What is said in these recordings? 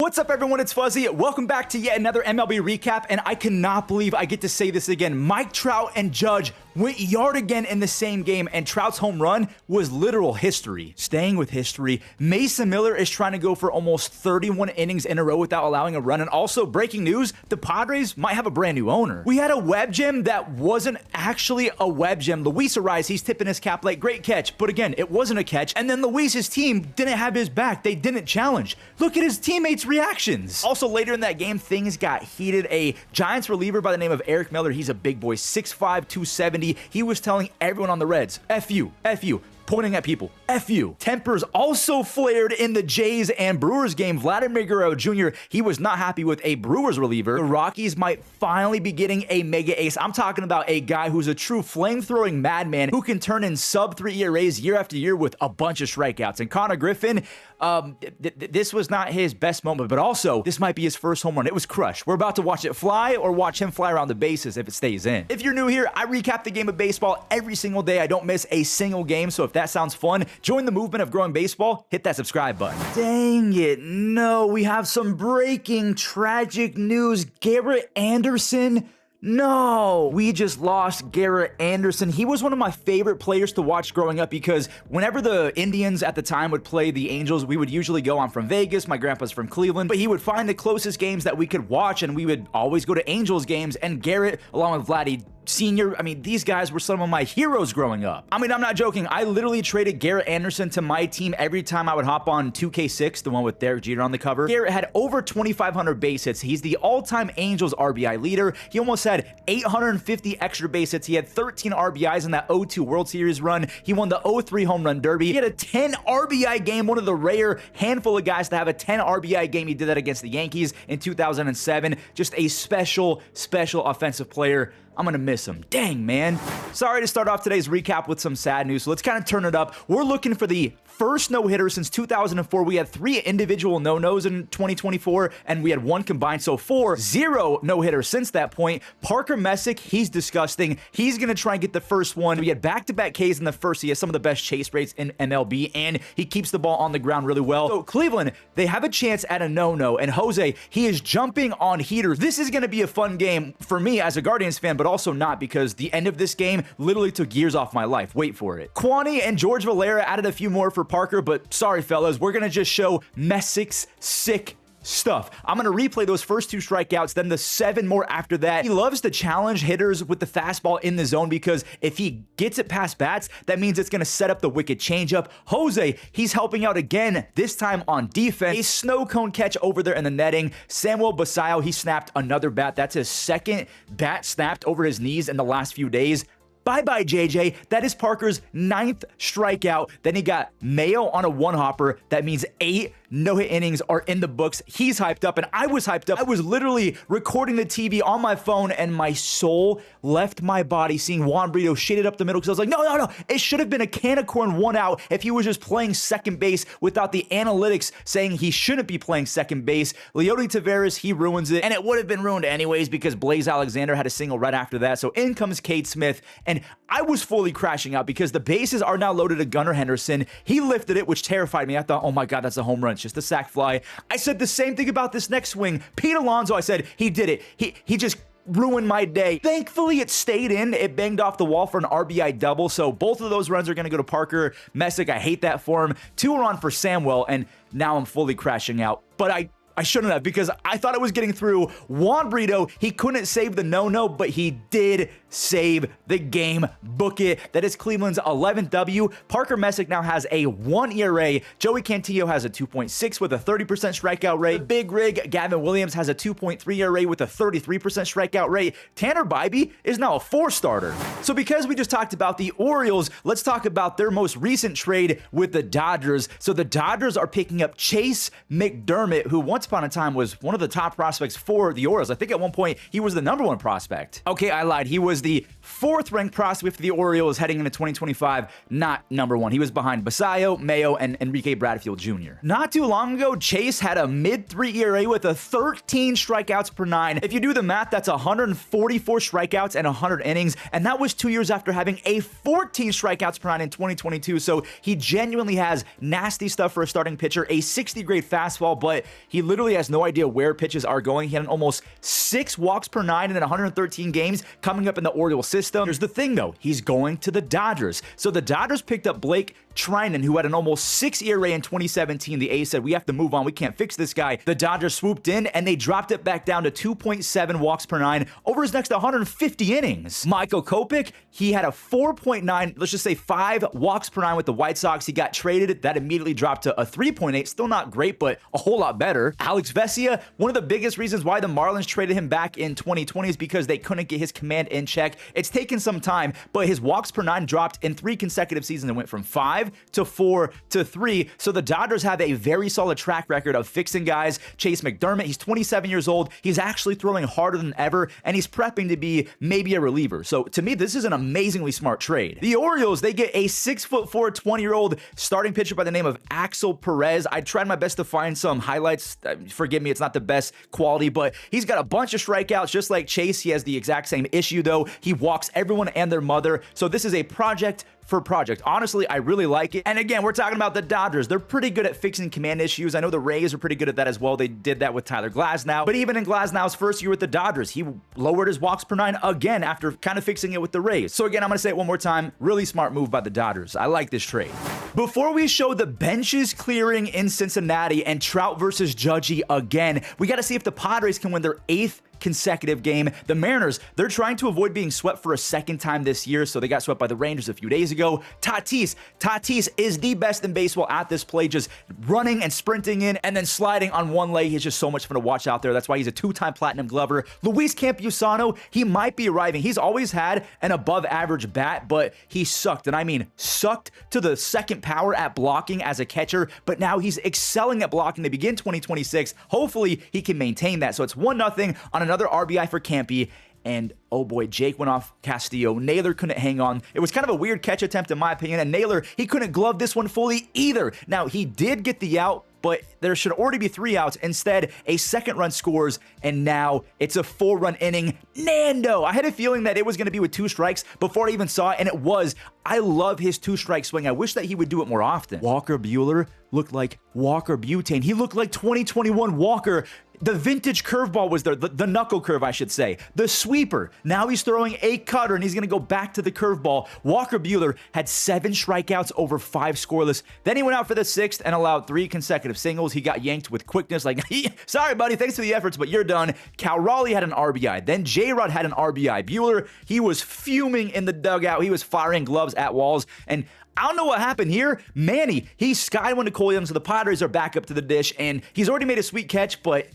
What's up, everyone? It's Fuzzy. Welcome back to yet another MLB recap, and I cannot believe I get to say this again. Mike Trout and Judge went yard again in the same game, and Trout's home run was literal history. Staying with history, Mason Miller is trying to go for almost 31 innings in a row without allowing a run, and also, breaking news, the Padres might have a brand new owner. We had a web gem that wasn't actually a web gem. Luis Ariz, he's tipping his cap like, great catch, but again, it wasn't a catch, and then Luis's team didn't have his back. They didn't challenge. Look at his teammates' reactions. Also, later in that game, things got heated. A Giants reliever by the name of Eric Miller, he's a big boy, 6'5", 270. He was telling everyone on the Reds, F you, pointing at people, F you. Tempers also flared in the Jays and Brewers game. Vladimir Guerrero Jr., he was not happy with a Brewers reliever. The Rockies might finally be getting a mega ace. I'm talking about a guy who's a true flame-throwing madman who can turn in sub-3 ERAs year after year with a bunch of strikeouts. And Connor Griffin, this was not his best moment, but also this might be his first home run. It was crushed. We're about to watch it fly or watch him fly around the bases if it stays in. If you're new here, I recap the game of baseball every single day. I don't miss a single game, so if that sounds fun, join the movement of growing baseball, hit that subscribe button. Dang it, no, we have some breaking tragic news. Garret Anderson, no, we just lost Garret Anderson. He was one of my favorite players to watch growing up because whenever the Indians at the time would play the Angels, we would usually go. I'm from Vegas, my grandpa's from Cleveland, but he would find the closest games that we could watch, and we would always go to Angels games, and Garret, along with Vladdy Senior, I mean, these guys were some of my heroes growing up. I mean, I'm not joking. I literally traded Garret Anderson to my team every time I would hop on 2K6, the one with Derek Jeter on the cover. Garret had over 2,500 base hits. He's the all-time Angels RBI leader. He almost had 850 extra base hits. He had 13 RBIs in that 0-2 World Series run. He won the 0-3 Home Run Derby. He had a 10 RBI game, one of the rare handful of guys to have a 10 RBI game. He did that against the Yankees in 2007. Just a special offensive player. I'm gonna miss him. Dang, man. Sorry to start off today's recap with some sad news, so let's kind of turn it up. We're looking for the first no-hitter since 2004. We had 3 individual no-nos in 2024, and we had 1 combined, so 0 no-hitters since that point. Parker Messick, he's disgusting. He's gonna try and get the first one. We had back-to-back Ks in the first. He has some of the best chase rates in MLB, and he keeps the ball on the ground really well. So Cleveland, they have a chance at a no-no, and Jose, he is jumping on heaters. This is gonna be a fun game for me as a Guardians fan, but also not, because the end of this game literally took years off my life. Wait for it. Kwani and George Valera added a few more for Parker, but sorry, fellas, we're gonna just show Messick's sick stuff. I'm going to replay those first 2 strikeouts, then the 7 more after that. He loves to challenge hitters with the fastball in the zone because if he gets it past bats, that means it's going to set up the wicked changeup. Jose, he's helping out again, this time on defense. A snow cone catch over there in the netting. Samuel Basallo, he snapped another bat. That's his second bat snapped over his knees in the last few days. Bye-bye, JJ. That is Parker's 9th strikeout. Then he got Mayo on a 1-hopper. That means 8 no-hit innings are in the books. He's hyped up, and I was hyped up. I was literally recording the TV on my phone, and my soul left my body seeing Juan Brito shaded up the middle because I was like, no. It should have been a can of corn 1 out if he was just playing second base without the analytics saying he shouldn't be playing second base. Leody Taveras, he ruins it, and it would have been ruined anyways because Blaze Alexander had a single right after that. So in comes Cade Smith, and I was fully crashing out because the bases are now loaded to Gunnar Henderson. He lifted it, which terrified me. I thought, oh my God, that's a home run. It's just a sac fly. I said the same thing about this next swing. Pete Alonso, I said, he did it. He just ruined my day. Thankfully, it stayed in. It banged off the wall for an RBI double, so both of those runs are going to go to Parker Messick. I hate that for him. 2 are on for Samuel, and now I'm fully crashing out. But I shouldn't have, because I thought it was getting through. Juan Brito, he couldn't save the no-no, but he did save the game. Book it. That is Cleveland's 11th W. Parker Messick now has a 1 ERA. Joey Cantillo has a 2.6 with a 30% strikeout rate. The big rig, Gavin Williams, has a 2.3 ERA with a 33% strikeout rate. Tanner Bybee is now a 4-starter. So because we just talked about the Orioles, let's talk about their most recent trade with the Dodgers. So the Dodgers are picking up Chase McDermott, who once upon a time was one of the top prospects for the Orioles. I think at one point he was the #1 prospect. Okay, I lied. He was was the 4th ranked prospect for the Orioles heading into 2025, not number 1. He was behind Basayo, Mayo, and Enrique Bradfield Jr. Not too long ago, Chase had a mid-3 ERA with a 13 strikeouts per 9. If you do the math, that's 144 strikeouts and 100 innings, and that was 2 years after having a 14 strikeouts per 9 in 2022, so he genuinely has nasty stuff for a starting pitcher, a 60-grade fastball, but he literally has no idea where pitches are going. He had an almost 6 walks per 9 in 113 games coming up in the Orioles system. Here's the thing, though. He's going to the Dodgers. So the Dodgers picked up Blake Trinan, who had an almost 6 ERA in 2017. The A's said, we have to move on. We can't fix this guy. The Dodgers swooped in, and they dropped it back down to 2.7 walks per 9 over his next 150 innings. Michael Kopech, he had a 4.9, let's just say 5 walks per 9 with the White Sox. He got traded. That immediately dropped to a 3.8. Still not great, but a whole lot better. Alex Vesia, one of the biggest reasons why the Marlins traded him back in 2020 is because they couldn't get his command in check. It's taken some time, but his walks per 9 dropped in 3 consecutive seasons and went from 5 to 4 to 3. So the Dodgers have a very solid track record of fixing guys. Chase McDermott, he's 27 years old. He's actually throwing harder than ever, and he's prepping to be maybe a reliever. So to me, this is an amazingly smart trade. The Orioles, they get a 6'4", 20-year-old starting pitcher by the name of Axel Perez. I tried my best to find some highlights. Forgive me, it's not the best quality, but he's got a bunch of strikeouts just like Chase. He has the exact same issue, though. He walks everyone and their mother. So this is a project for project. Honestly, I really like it. And again, we're talking about the Dodgers. They're pretty good at fixing command issues. I know the Rays are pretty good at that as well. They did that with Tyler Glasnow. But even in Glasnow's first year with the Dodgers, he lowered his walks per 9 again after kind of fixing it with the Rays. So again, I'm going to say it one more time. Really smart move by the Dodgers. I like this trade. Before we show the benches clearing in Cincinnati and Trout versus Judgy again, we got to see if the Padres can win their 8th consecutive game. The Mariners, they're trying to avoid being swept for a second time this year, so they got swept by the Rangers a few days ago. Tatis is the best in baseball at this play, just running and sprinting in and then sliding on one leg. He's just so much fun to watch out there. That's why he's a 2-time platinum glover. Luis Campusano, he might be arriving. He's always had an above average bat, but he sucked, and I mean sucked to the second power at blocking as a catcher, but now he's excelling at blocking to begin 2026. Hopefully he can maintain that. So it's 1-0 on another RBI for Campy, and oh boy, Jake went off Castillo. Naylor couldn't hang on. It was kind of a weird catch attempt in my opinion, and Naylor, he couldn't glove this one fully either. Now, he did get the out, but there should already be 3 outs. Instead, a second run scores, and now it's a 4-run inning. Nando! I had a feeling that it was going to be with 2 strikes before I even saw it, and it was. I love his 2-strike swing. I wish that he would do it more often. Walker Buehler looked like Walker Butane. He looked like 2021 Walker. The vintage curveball was there, the knuckle curve, I should say. The sweeper. Now he's throwing a cutter, and he's going to go back to the curveball. Walker Buehler had 7 strikeouts over 5 scoreless. Then he went out for the 6th and allowed 3 consecutive singles. He got yanked with quickness, like, sorry, buddy, thanks for the efforts, but you're done. Cal Raleigh had an RBI. Then J-Rod had an RBI. Buehler, he was fuming in the dugout. He was firing gloves at walls, and I don't know what happened here. Manny, he skied one to Cole Young, so the Padres are back up to the dish, and he's already made a sweet catch, but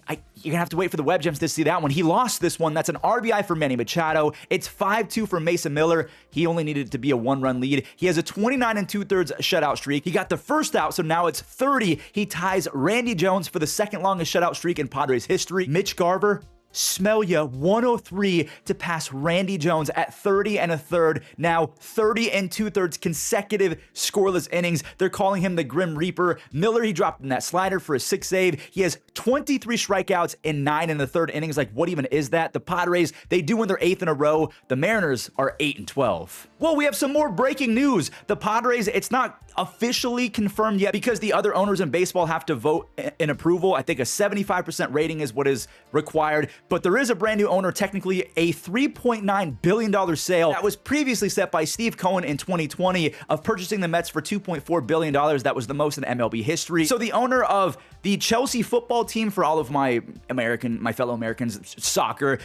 you're going to have to wait for the web gems to see that one. He lost this one. That's an RBI for Manny Machado. It's 5-2 for Mason Miller. He only needed to be a 1-run lead. He has a 29 2/3 shutout streak. He got the first out, so now it's 30. He ties Randy Jones for the second longest shutout streak in Padres history. Mitch Garver, smell ya, 103 to pass Randy Jones at 30 1/3. Now 30 2/3 consecutive scoreless innings. They're calling him the Grim Reaper. Miller, he dropped in that slider for a 6th save. He has 23 strikeouts in 9 1/3 innings. Like, what even is that? The Padres, they do win their 8th in a row. The Mariners are 8-12. Well, we have some more breaking news. The Padres, it's not officially confirmed yet because the other owners in baseball have to vote in approval. I think a 75% rating is what is required, but there is a brand new owner, technically a $3.9 billion sale that was previously set by Steve Cohen in 2020 of purchasing the Mets for $2.4 billion. That was the most in MLB history. So the owner of the Chelsea football team, for all of my fellow Americans, soccer,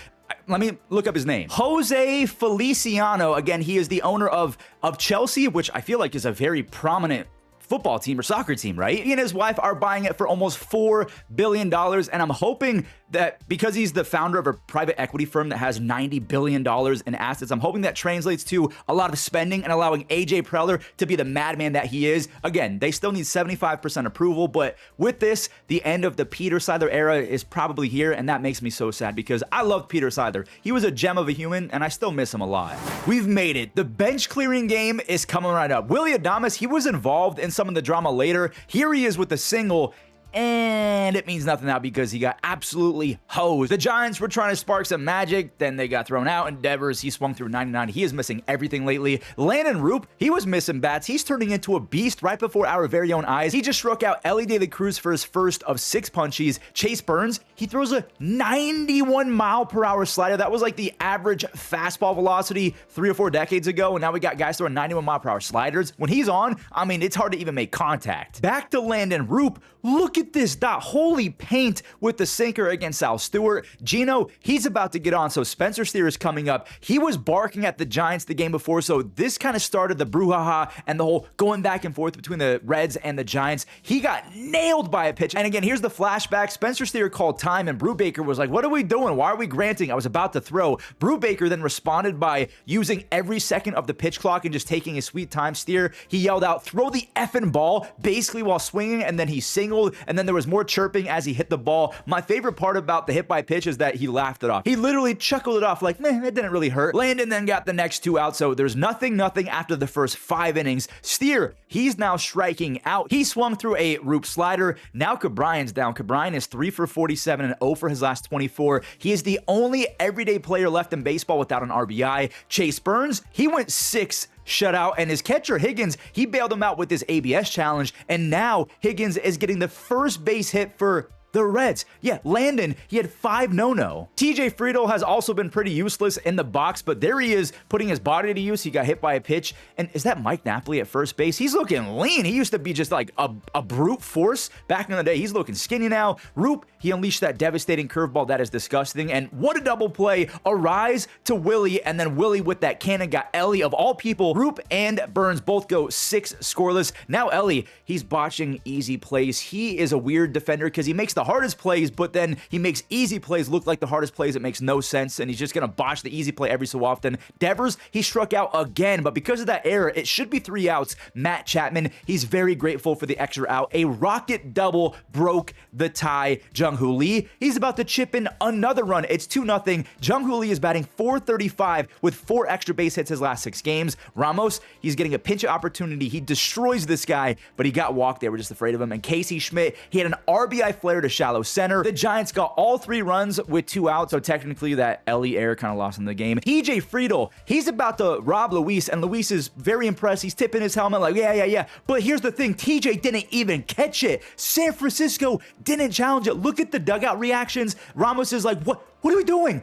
let me look up his name. Jose Feliciano. Again, he is the owner of Chelsea, which I feel like is a very prominent football team or soccer team, right? He and his wife are buying it for almost $4 billion, and I'm hoping that because he's the founder of a private equity firm that has $90 billion in assets, I'm hoping that translates to a lot of spending and allowing AJ Preller to be the madman that he is. Again, they still need 75% approval, but with this, the end of the Peter Seidler era is probably here, and that makes me so sad because I loved Peter Seidler. He was a gem of a human, and I still miss him a lot. We've made it. The bench clearing game is coming right up. Willy Adames, he was involved in some of the drama later. Here he is with a single, and it means nothing now because he got absolutely hosed. The Giants were trying to spark some magic, then they got thrown out. Endeavors, he swung through 99. He is missing everything lately. Landon Roop, he was missing bats. He's turning into a beast right before our very own eyes. He just struck out Elly De La Cruz for his first of 6 punchies. Chase Burns, he throws a 91-mile-per-hour slider. That was like the average fastball velocity 3 or 4 decades ago, and now we got guys throwing 91-mile-per-hour sliders. When he's on, I mean, it's hard to even make contact. Back to Landon Roop. Look at this, that holy paint with the sinker against Sal Stewart. Gino, he's about to get on, so Spencer Steer is coming up. He was barking at the Giants the game before, so this kind of started the brouhaha and the whole going back and forth between the Reds and the Giants. He got nailed by a pitch. And again, here's the flashback. Spencer Steer called time, and Brubaker was like, what are we doing? Why are we granting? I was about to throw. Brubaker then responded by using every second of the pitch clock and just taking his sweet time. Steer, he yelled out, throw the effing ball, basically while swinging, and then he singled, and then there was more chirping as he hit the ball. My favorite part about the hit by pitch is that he laughed it off. He literally chuckled it off like, man, it didn't really hurt. Landon then got the next 2 out, so there's nothing after the first 5 innings. Steer, he's now striking out. He swung through a Roop slider. Now Cabrian's down. Cabrian is 3 for 47 and 0 for his last 24. He is the only everyday player left in baseball without an RBI. Chase Burns, he went 6 shutout, and his catcher Higgins, he bailed him out with his ABS challenge, and now Higgins is getting the first base hit for the Reds. Yeah, Landon, he had 5 no-no. TJ Friedel has also been pretty useless in the box, but there he is putting his body to use. He got hit by a pitch. And is that Mike Napoli at first base? He's looking lean. He used to be just like a brute force back in the day. He's looking skinny now. Roop, he unleashed that devastating curveball. That is disgusting. And what a double play. A rise to Willie, and then Willie with that cannon got Elly of all people. Roop and Burns both go 6 scoreless. Now Elly, he's botching easy plays. He is a weird defender because he makes the hardest plays, but then he makes easy plays look like the hardest plays. It makes no sense, and he's just gonna botch the easy play every so often. Devers, he struck out again, but because of that error, it should be 3 outs. Matt Chapman, he's very grateful for the extra out. A rocket double broke the tie. Jung-Hoo Lee, he's about to chip in another run. It's 2-0. Jung-Hoo Lee is batting .435 with 4 extra base hits his last 6 games. Ramos, he's getting a pinch opportunity. He destroys this guy, but he got walked. They were just afraid of him. And Casey Schmidt, he had an RBI flare to shallow center. The Giants got all 3 runs with 2 outs, so technically that Elly error kind of lost in the game. TJ Friedel, he's about to rob Luis, and Luis is very impressed. He's tipping his helmet like, yeah. But here's the thing, TJ didn't even catch it. San Francisco didn't challenge it. Look at the dugout reactions. Ramos is like, what are we doing?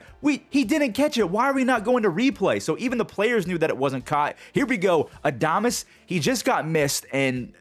He didn't catch it. Why are we not going to replay? So even the players knew that it wasn't caught. Here we go. Adames, he just got missed, and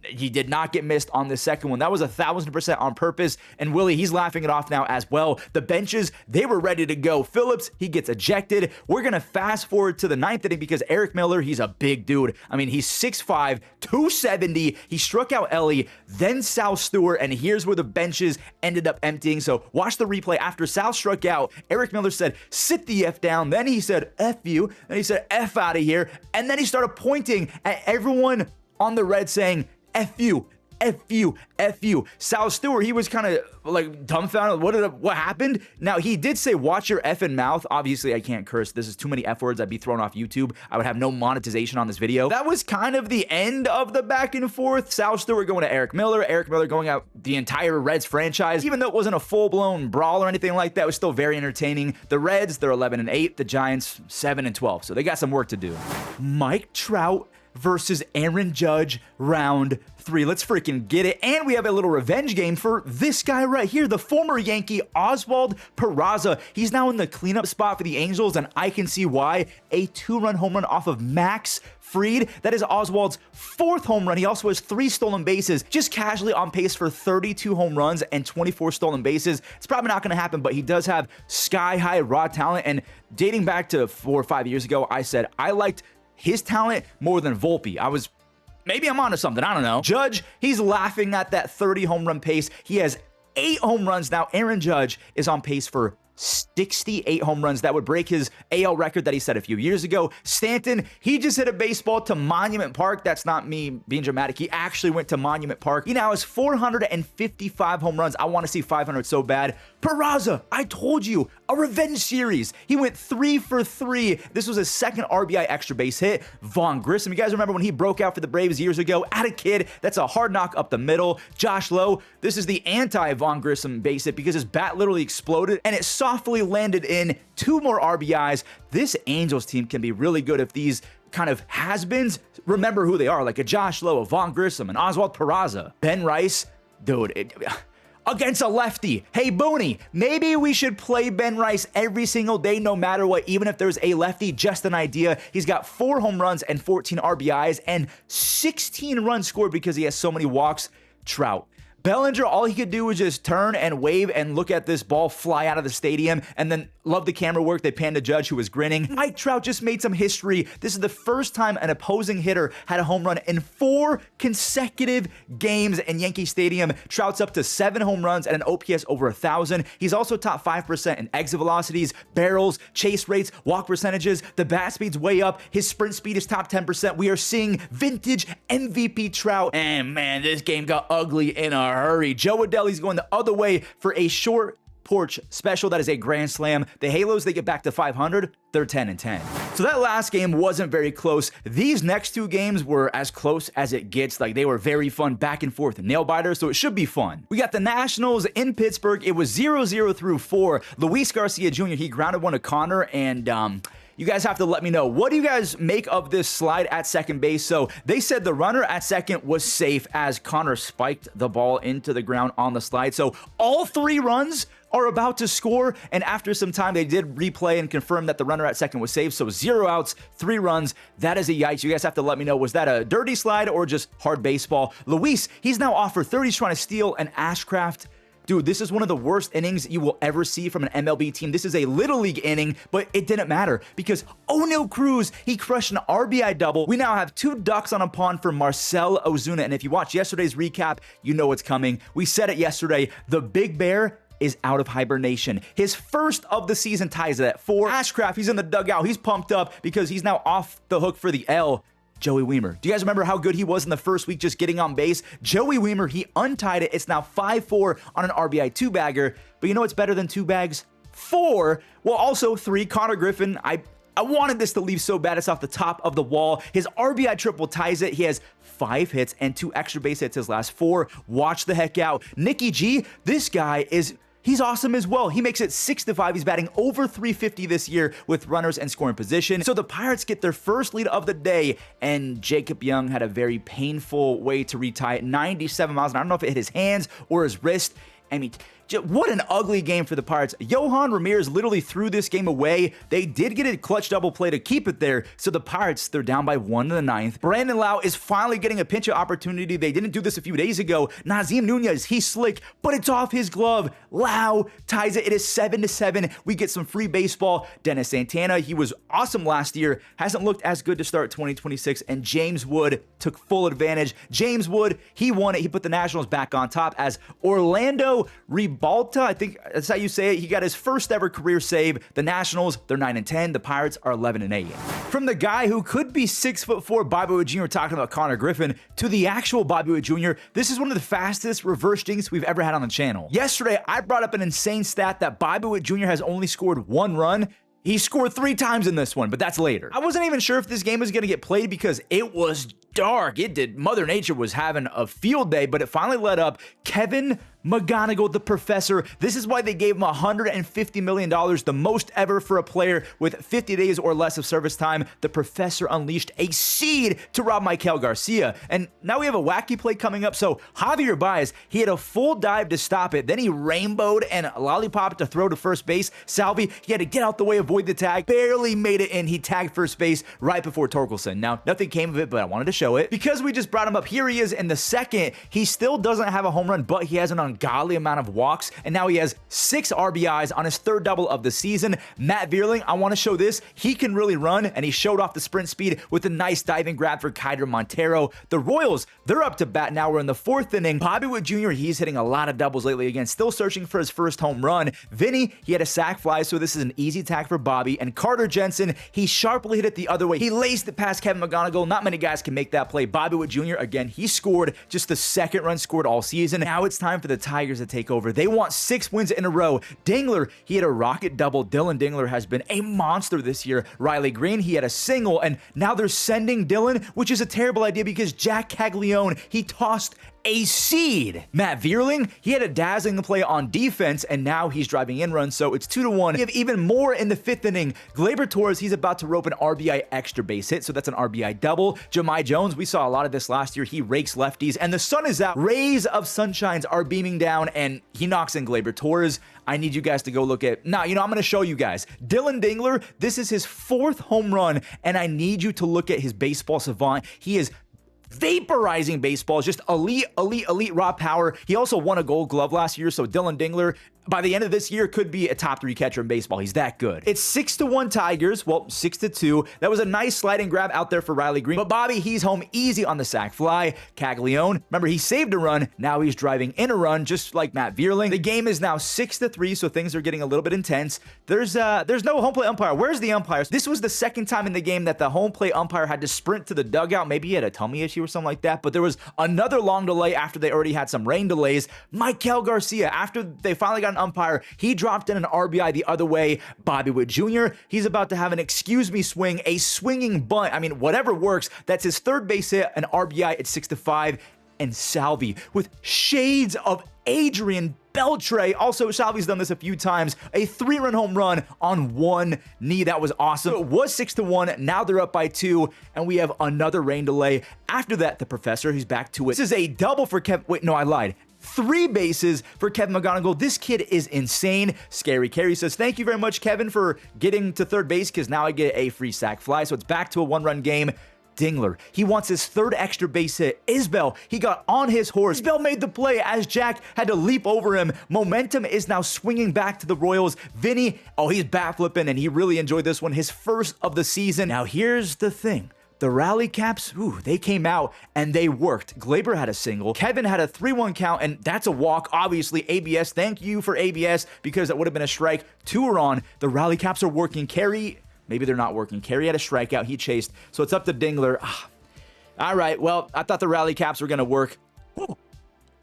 he did not get missed on the second one. That was 1,000% on purpose. And Willie, he's laughing it off now as well. The benches, they were ready to go. Phillips, he gets ejected. We're going to fast forward to the 9th inning because Eric Miller, he's a big dude. I mean, he's 6'5", 270. He struck out Elly, then Sal Stewart, and here's where the benches ended up emptying. So watch the replay. After Sal struck out, Eric Miller said, sit the F down. Then he said, F you. Then he said, F out of here. And then he started pointing at everyone on the Reds saying, F you, F you, F you. Sal Stewart, he was kind of like dumbfounded. What happened? Now, he did say, watch your effing mouth. Obviously, I can't curse. This is too many F words. I'd be thrown off YouTube. I would have no monetization on this video. That was kind of the end of the back and forth. Sal Stewart going to Eric Miller going out the entire Reds franchise. Even though it wasn't a full-blown brawl or anything like that, it was still very entertaining. The Reds, they're 11-8. The Giants, 7-12. So they got some work to do. Mike Trout versus Aaron Judge, round 3. Let's freaking get it. And we have a little revenge game for this guy right here, the former Yankee Oswald Peraza. He's now in the cleanup spot for the Angels, and I can see why. A 2-run home run off of Max Fried. That is Oswald's 4th home run. He also has 3 stolen bases, just casually on pace for 32 home runs and 24 stolen bases. It's probably not going to happen, but he does have sky-high raw talent, and dating back to 4 or 5 years ago, I said I liked his talent more than Volpe. I was maybe I'm onto something. I don't know. Judge, he's laughing at that 30 home run pace. He has 8 home runs now. Aaron Judge is on pace for 68 home runs. That would break his AL record that he set a few years ago. Stanton, he just hit a baseball to Monument Park. That's not me being dramatic. He actually went to Monument Park. He now has 455 home runs. I want to see 500 so bad. Peraza, I told you, a revenge series. He went 3 for 3. This was his second RBI extra base hit. Vaughn Grissom, you guys remember when he broke out for the Braves years ago? At a kid, that's a hard knock up the middle. Josh Lowe, this is the anti-Vaughn Grissom base hit because his bat literally exploded and it softly landed in 2 more RBIs. This Angels team can be really good if these kind of has-beens remember who they are, like a Josh Lowe, a Vaughn Grissom, and Oswald Peraza. Ben Rice, dude, against a lefty. Hey, Booney, maybe we should play Ben Rice every single day, no matter what, even if there's a lefty. Just an idea. He's got 4 home runs and 14 RBIs and 16 runs scored because he has so many walks. Trout. Bellinger, all he could do was just turn and wave and look at this ball fly out of the stadium, and then love the camera work. They panned to Judge, who was grinning. Mike Trout just made some history. This is the first time an opposing hitter had a home run in 4 consecutive games in Yankee Stadium. Trout's up to 7 home runs and an OPS over 1,000. He's also top 5% in exit velocities, barrels, chase rates, walk percentages. The bat speed's way up. His sprint speed is top 10%. We are seeing vintage MVP Trout. And man, this game got ugly in a hurry. Joe Adele's going the other way for a short porch special that is a grand slam. The Halos, they get back to 500. They're 10-10. So that last game wasn't very close. These next 2 games were as close as it gets. Like, they were very fun, back and forth, nail biters, so it should be fun. We got the Nationals in Pittsburgh. It was 0-0 through 4. Luis Garcia Jr., he grounded one to Connor, and you guys have to let me know, what do you guys make of this slide at second base? So they said the runner at second was safe as Connor spiked the ball into the ground on the slide. So all 3 runs are about to score, and after some time they did replay and confirm that the runner at second was safe. So 0 outs, 3 runs. That is a yikes. You guys have to let me know, was that a dirty slide or just hard baseball? Luis, he's now off for 30. He's trying to steal an Ashcraft. Dude, this is one of the worst innings you will ever see from an MLB team. This is a Little League inning, but it didn't matter because O'Neal Cruz, he crushed an RBI double. We now have 2 ducks on a pond for Marcell Ozuna, and if you watch yesterday's recap, you know what's coming. We said it yesterday, the Big Bear is out of hibernation. His first of the season ties it at 4. Ashcraft, he's in the dugout. He's pumped up because he's now off the hook for the L. Joey Wiemer. Do you guys remember how good he was in the first week just getting on base? Joey Wiemer, he untied it. It's now 5-4 on an RBI 2-bagger. But you know what's better than 2 bags? 4. Well, also 3. Connor Griffin. I wanted this to leave so bad. It's off the top of the wall. His RBI triple ties it. He has 5 hits and 2 extra base hits his last 4. Watch the heck out. Nicky G, this guy is... he's awesome as well. He makes it 6-5. He's batting over 350 this year with runners in scoring position. So the Pirates get their first lead of the day, and Jacob Young had a very painful way to retie it. 97 miles. And I don't know if it hit his hands or his wrist. I mean, what an ugly game for the Pirates. Yohan Ramirez literally threw this game away. They did get a clutch double play to keep it there. So the Pirates, they're down by 1 in the 9th. Brandon Lau is finally getting a pinch of opportunity. They didn't do this a few days ago. Nazim Nunez, he's slick, but it's off his glove. Lau ties it. It is 7-7. We get some free baseball. Dennis Santana, he was awesome last year. Hasn't looked as good to start 2026. And James Wood took full advantage. James Wood, he won it. He put the Nationals back on top as Orlando Balta, I think that's how you say it. He got his first ever career save. The Nationals, they're 9-10. The Pirates are 11-8. From the guy who could be 6'4", Bobby Witt Jr., talking about Connor Griffin, to the actual Bobby Witt Jr., this is one of the fastest reverse jinx we've ever had on the channel. Yesterday, I brought up an insane stat that Bobby Witt Jr. has only scored 1 run. He scored 3 times in this one, but that's later. I wasn't even sure if this game was going to get played because it was dark. Mother Nature was having a field day, but it finally let up. Kevin McGonigal, the professor. This is why they gave him $150 million, the most ever for a player with 50 days or less of service time. The professor unleashed a seed to rob Michael Garcia. And now we have a wacky play coming up. So Javier Baez, he had a full dive to stop it. Then he rainbowed and lollipop to throw to first base. Salvi, he had to get out the way, avoid the tag. Barely made it in. He tagged first base right before Torkelson. Now, nothing came of it, but I wanted to show show it. Because we just brought him up, here he is in the second. He still doesn't have a home run, but he has an ungodly amount of walks, and now he has 6 RBIs on his 3rd double of the season. Matt Vierling, I want to show this. He can really run, and he showed off the sprint speed with a nice diving grab for Kaiser Montero. The Royals, they're up to bat now. We're in the 4th inning. Bobby Witt Jr., he's hitting a lot of doubles lately. Again, still searching for his first home run. Vinny, he had a sac fly, so this is an easy tag for Bobby. And Carter Jensen, he sharply hit it the other way. He laced it past Kevin McGonigal. Not many guys can make that play. Bobby Witt Jr., again, he scored just the 2nd run scored all season. Now it's time for the Tigers to take over. They want 6 wins in a row. Dingler, he had a rocket double. Dylan Dingler has been a monster this year. Riley Green, he had a single, and now they're sending Dylan, which is a terrible idea because Jack Caglione, he tossed a seed. Matt Vierling, he had a dazzling play on defense, and now he's driving in runs, so it's 2-1. We have even more in the 5th inning. Gleyber Torres, he's about to rope an RBI extra base hit, so that's an RBI double. Jahmai Jones, we saw a lot of this last year. He rakes lefties, and the sun is out. Rays of sunshines are beaming down, and he knocks in Gleyber Torres. I need you guys to go look at, I'm going to show you guys. Dylan Dingler, this is his 4th home run, and I need you to look at his baseball savant. He is vaporizing baseballs, just elite raw power. He also won a Gold Glove last year, so Dylan Dingler, by the end of this year, could be a top 3 catcher in baseball. He's that good. It's 6-1 Tigers. Well, 6-2. That was a nice sliding grab out there for Riley Green. But Bobby, he's home easy on the sac fly. Caglione, remember, he saved a run. Now he's driving in a run, just like Matt Vierling. The game is now 6-3, so things are getting a little bit intense. There's no home plate umpire. Where's the umpire? This was the 2nd time in the game that the home plate umpire had to sprint to the dugout. Maybe he had a tummy issue or something like that. But there was another long delay after they already had some rain delays. Michael Garcia, after they finally got an umpire, he dropped in an RBI the other way. Bobby Witt Jr., he's about to have an excuse me swing, a swinging bunt. I mean, whatever works. That's his 3rd base hit, an RBI at 6-5. And Salvi with shades of Adrian Beltre. Also, Salvi's done this a few times. A 3-run home run on 1 knee. That was awesome. It was 6-1. Now they're up by 2, and we have another rain delay. After that, the professor, he's back to it. This is a double for Kevin. Wait, no, I lied. 3 bases for Kevin McGonigal. This kid is insane. Scary Carey says, thank you very much, Kevin, for getting to 3rd base, because now I get a free sac fly. So it's back to a 1-run game. Dingler, he wants his 3rd extra base hit. Isbell, he got on his horse. Isbell made the play as Jack had to leap over him. Momentum is now swinging back to the Royals. Vinny, he's bat flipping, and he really enjoyed this one. His 1st of the season. Now here's the thing. The Rally Caps, they came out and they worked. Gleyber had a single. Kevin had a 3-1 count, and that's a walk. Obviously, ABS, thank you for ABS, because that would have been a strike. 2 are on. The Rally Caps are working. Carey, maybe they're not working. Carey had a strikeout. He chased. So it's up to Dingler. All right, well, I thought the Rally Caps were going to work.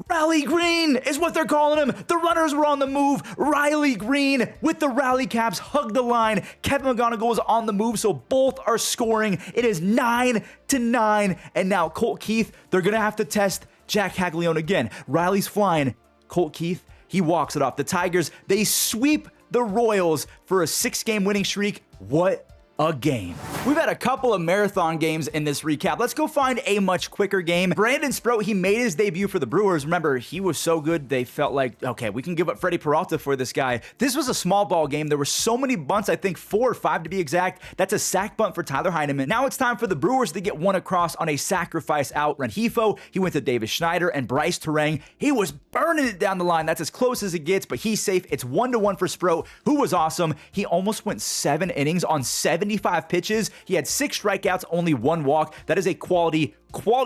Riley Green is what they're calling him. The runners were on the move. Riley Green with the Rally Caps hugged the line. Kevin McGonigal is on the move, so both are scoring. It is 9-9. And now Colt Keith, they're going to have to test Jack Caglione again. Riley's flying. Colt Keith, he walks it off. The Tigers, they sweep the Royals for a 6-game winning streak. What a game. We've had a couple of marathon games in this recap. Let's go find a much quicker game. Brandon Sproat, he made his debut for the Brewers. Remember, he was so good, they felt like, okay, we can give up Freddie Peralta for this guy. This was a small ball game. There were so many bunts, I think 4 or 5 to be exact. That's a sack bunt for Tyler Heineman. Now it's time for the Brewers to get one across on a sacrifice out. Rengifo, he went to Davis Schneider, and Bryce Terang, he was burning it down the line. That's as close as it gets, but he's safe. It's 1-1 for Sproat, who was awesome. He almost went 7 innings on 75 pitches. He had 6 strikeouts, only 1 walk. That is a quality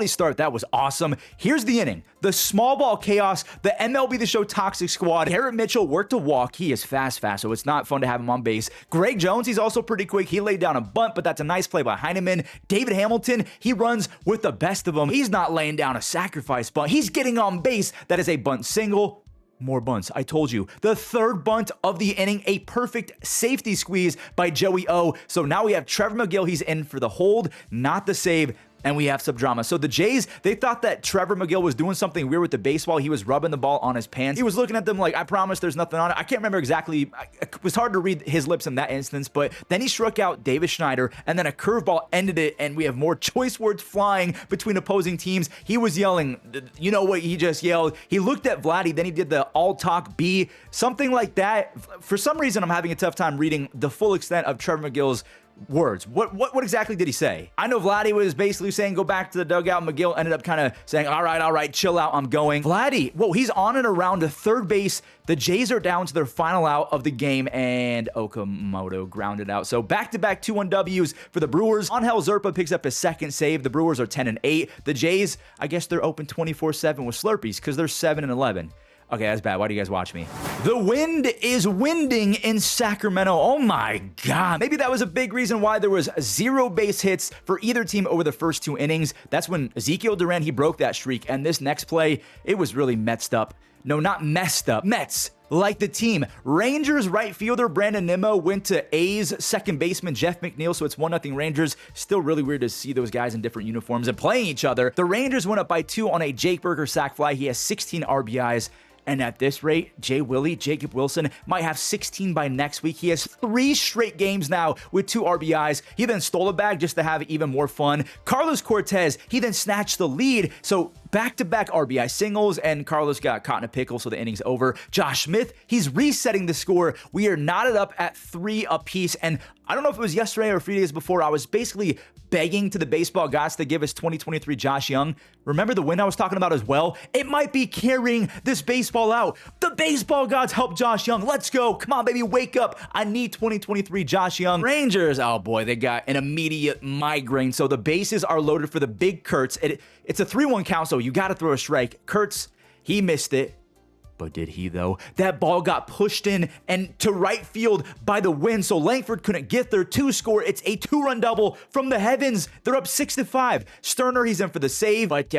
start. That was awesome. Here's the inning. The small ball chaos, the MLB The Show toxic squad. Garrett Mitchell worked a walk. He is fast, so it's not fun to have him on base. Greg Jones, he's also pretty quick. He laid down a bunt, but that's a nice play by Heineman. David Hamilton, he runs with the best of them. He's not laying down a sacrifice bunt. He's getting on base. That is a bunt single. More bunts. I told you. The 3rd bunt of the inning, a perfect safety squeeze by Joey O. So now we have Trevor McGill. He's in for the hold, not the save. And we have some drama. So the Jays, they thought that Trevor McGill was doing something weird with the baseball. He was rubbing the ball on his pants. He was looking at them like, I promise there's nothing on it. I can't remember exactly. It was hard to read his lips in that instance, but then he struck out Davis Schneider, and then a curveball ended it, and we have more choice words flying between opposing teams. He was yelling, you know what he just yelled? He looked at Vladdy, then he did the all-talk B, something like that. For some reason, I'm having a tough time reading the full extent of Trevor McGill's words. What exactly did he say? I know Vladdy was basically saying go back to the dugout. McGill ended up kind of saying, all right, chill out, I'm going. Vladdy, whoa, he's on and around to third base. The Jays are down to their final out of the game, and Okamoto grounded out. So back-to-back 2-1 Ws for the Brewers. Angel Zerpa picks up his second save. The Brewers are 10-8. The Jays, I guess they're open 24-7 with Slurpees because they're 7-11. Okay, that's bad. Why do you guys watch me? The wind is winding in Sacramento. Oh my God. Maybe that was a big reason why there was 0 base hits for either team over the first 2 innings. That's when Ezekiel Duran, he broke that streak. And this next play, it was really messed up. No, not messed up. Mets. Like the team. Rangers right fielder Brandon Nimmo went to A's second baseman Jeff McNeil, so it's 1-0 Rangers. Still really weird to see those guys in different uniforms and playing each other. The Rangers went up by 2 on a Jake Burger sac fly. He has 16 RBIs. And at this rate, Jacob Wilson, might have 16 by next week. He has 3 straight games now with 2 RBIs. He then stole a bag just to have even more fun. Carlos Cortez, he then snatched the lead. So back-to-back RBI singles, and Carlos got caught in a pickle, so the inning's over. Josh Smith, he's resetting the score. We are knotted up at 3 apiece, and I don't know if it was yesterday or 3 days before, I was basically begging to the baseball gods to give us 2023 Josh Young. Remember the win I was talking about as well? It might be carrying this baseball out. The baseball gods help Josh Young. Let's go. Come on, baby, wake up. I need 2023 Josh Young. Rangers, oh boy, they got an immediate migraine. So the bases are loaded for the big Kurtz. It's a 3-1 count, so you got to throw a strike. Kurtz, he missed it. But did he, though? That ball got pushed in and to right field by the wind, so Langford couldn't get there to score. It's a 2-run double from the heavens. They're up 6-5. Sterner, he's in for the save, but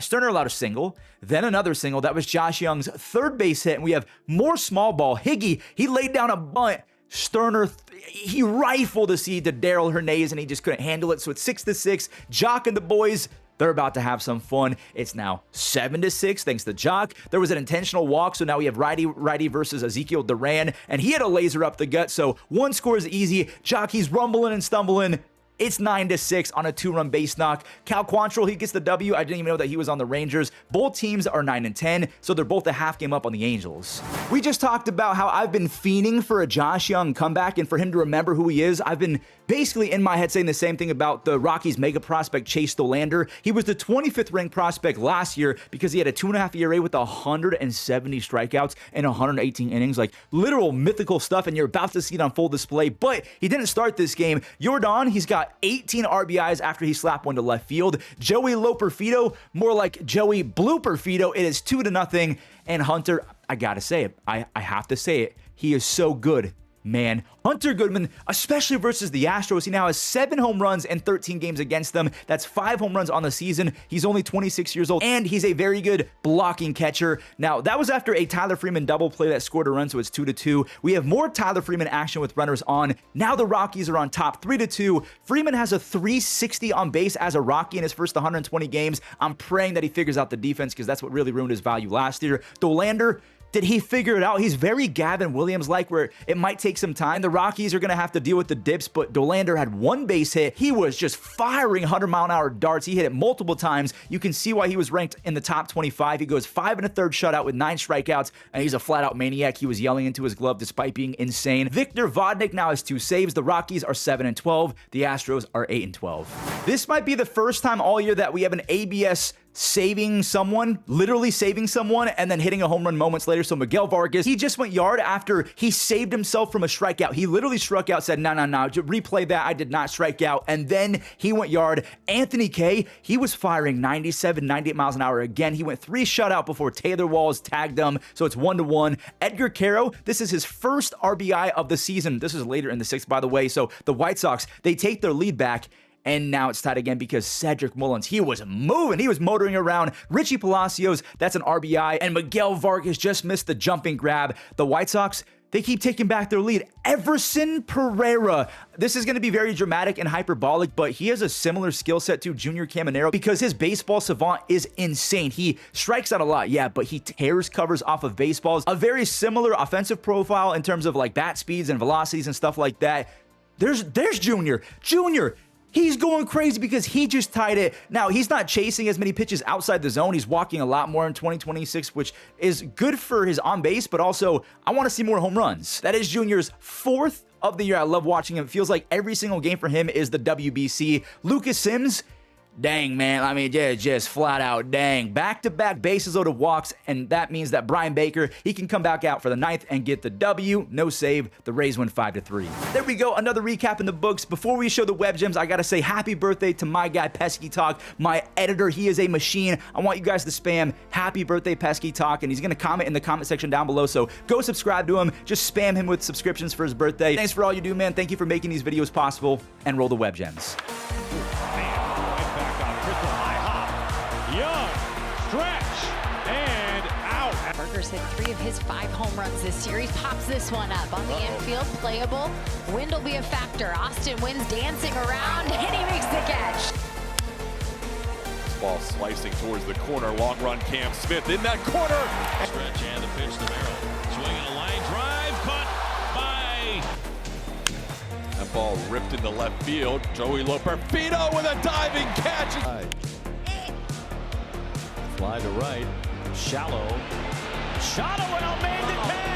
Sterner allowed a single, then another single. That was Josh Young's third base hit, and we have more small ball. Higgy, he laid down a bunt. Sterner, he rifled a seed to Daryl Hernandez, and he just couldn't handle it, so it's 6-6. Jock and the boys, they're about to have some fun. It's now 7-6 thanks to Jock. There was an intentional walk, so now we have righty versus Ezekiel Duran, and he had a laser up the gut, so 1 score is easy. Jock, he's rumbling and stumbling. It's 9-6 on a 2-run base knock. Cal Quantrill, he gets the W. I didn't even know that he was on the Rangers. Both teams are 9-10, so they're both a half game up on the Angels. We just talked about how I've been fiending for a Josh Young comeback and for him to remember who he is. I've been basically in my head saying the same thing about the Rockies mega prospect Chase Dolander. He was the 25th ranked prospect last year because he had a 2.5 ERA with 170 strikeouts and 118 innings, like literal mythical stuff, and you're about to see it on full display, but he didn't start this game. Jordan, he's got 18 RBIs after he slapped one to left field. Joey Loperfido, more like Joey Blooperfido, it is 2-0. And Hunter, I gotta say it, I have to say it, he is so good. Man, Hunter Goodman, especially versus the Astros, he now has 7 home runs in 13 games against them. That's 5 home runs on the season. He's only 26 years old, and he's a very good blocking catcher. Now, that was after a Tyler Freeman double play that scored a run, so it's 2-2. We have more Tyler Freeman action with runners on. Now the Rockies are on top, 3-2. Freeman has a 360 on base as a Rocky in his first 120 games. I'm praying that he figures out the defense because that's what really ruined his value last year. Dolander, did he figure it out? He's very Gavin Williams-like, where it might take some time. The Rockies are going to have to deal with the dips, but Dolander had 1 base hit. He was just firing 100-mile-an-hour darts. He hit it multiple times. You can see why he was ranked in the top 25. He goes 5 1/3 shutout with 9 strikeouts, and he's a flat-out maniac. He was yelling into his glove despite being insane. Victor Vodnik now has 2 saves. The Rockies are 7-12. The Astros are 8-12. This might be the first time all year that we have an ABS saving someone, literally saving someone, and then hitting a home run moments later. So Miguel Vargas, he just went yard after he saved himself from a strikeout. He literally struck out, said, no, replay that. I did not strike out. And then he went yard. Anthony Kay, he was firing 97, 98 miles an hour again. He went 3 shutout before Taylor Walls tagged him. So it's 1-1. Edgar Caro, this is his first RBI of the season. This is later in the 6th, by the way. So the White Sox, they take their lead back. And now it's tied again because Cedric Mullins, he was moving. He was motoring around. Richie Palacios, that's an RBI. And Miguel Vargas just missed the jumping grab. The White Sox, they keep taking back their lead. Everson Pereira. This is going to be very dramatic and hyperbolic, but he has a similar skill set to Junior Caminero because his baseball savant is insane. He strikes out a lot, yeah, but he tears covers off of baseballs. A very similar offensive profile in terms of like bat speeds and velocities and stuff like that. There's Junior. He's going crazy because he just tied it. Now, he's not chasing as many pitches outside the zone. He's walking a lot more in 2026, which is good for his on base, but also I want to see more home runs. That is Junior's 4th of the year. I love watching him. It feels like every single game for him is the WBC. Lucas Sims, dang, man. I mean, just flat out dang. Back-to-back bases loaded walks, and that means that Brian Baker, he can come back out for the 9th and get the W. No save. The Rays win 5-3. There we go. Another recap in the books. Before we show the web gems, I got to say happy birthday to my guy, Pesky Talk, my editor. He is a machine. I want you guys to spam happy birthday, Pesky Talk, and he's going to comment in the comment section down below, so go subscribe to him. Just spam him with subscriptions for his birthday. Thanks for all you do, man. Thank you for making these videos possible, and roll the web gems. Young, stretch, and out. Burger's hit 3 of his 5 home runs this series. Pops this one up on the infield, playable. Wind will be a factor. Austin Wynn's dancing around, and he makes the catch. Ball slicing towards the corner. Long run, Cam Smith in that corner. Stretch and the pitch to Merrill. Swinging a line drive, caught by. That ball ripped into left field. Joey Loperfido with a diving catch. Fly to right. Shallow and Almeida catch.